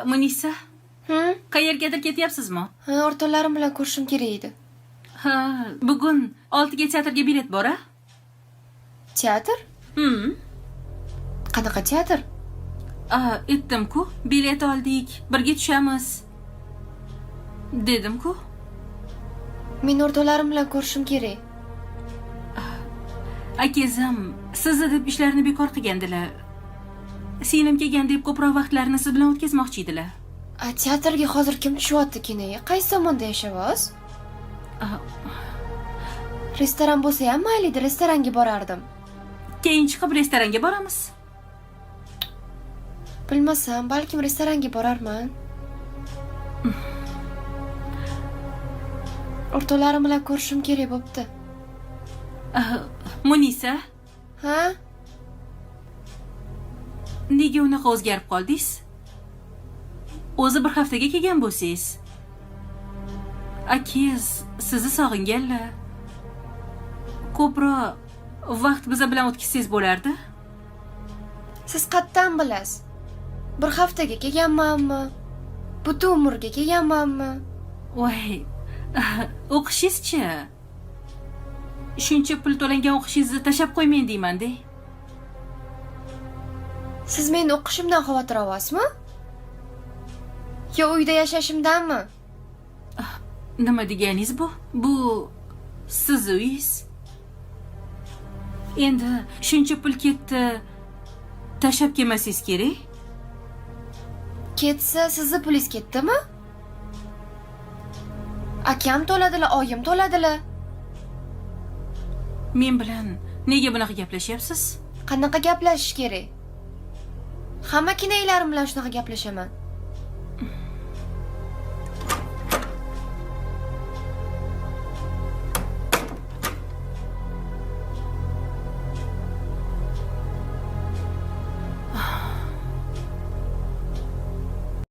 Munisa, Hı? qayergadir ketyapsizmi? Ha, o'rtoqlarim bilan ko'rishim kerak edi. Ha, bugun 6ga teatrga bilet bor-a? Teatr? Qanaqa teatr? Aytdim-ku, bilet oldik, birga tushamiz. Dedim-ku. Men o'rtoqlarim bilan ko'rishim kerak. Akazim, sizni deb ishlarini bekor qilgandilar. Singlim kelgan deb ko'proq vaqtlarini siz bilan o'tkazmoqchi edilar. Teatrga hozir kim tushyapti kinoga? Qaysi tomonda yashayapsiz? Restoran bo'lsa ham mayli, restoranga borardim. Keyin chiqib restoranga boramiz. Bilmasam, balkim restoranga borarman. O'rtoqlarim bilan ko'rishim kerak bo'pti. Munisa, Ha? nega unaqa o'zgarib qoldingiz? O'zi bir haftaga kelgan bo'lsangiz. Akangiz sizni sog'inganlar. Ko'proq vaqt biz bilan o'tkazsangiz bo'lardi. Siz qayerdan bilasiz? Bir haftaga kelganmanmi? Butun umrga kelganmanmi? Voy, o'qishingizchi? Shuncha pul to'langan o'qishingizni tashlab qo'ymang deyman-da. Siz meni o'qishimdan xavotir olasizmi? Yo uyda yashashimdanmi? Nima deganingiz bu? Bu siz uyingiz. Endi shuncha pul ketdi, tashlab kelmasangiz kerak. Ketsa, sizni pulingiz ketdimi? Akam to'ladilar, oyim to'ladilar. Men bilan nega bunaqa gaplashyapsiz? Qanaqa gaplashish kerak? Hamma kinolarim bilan shunaqa gaplashaman.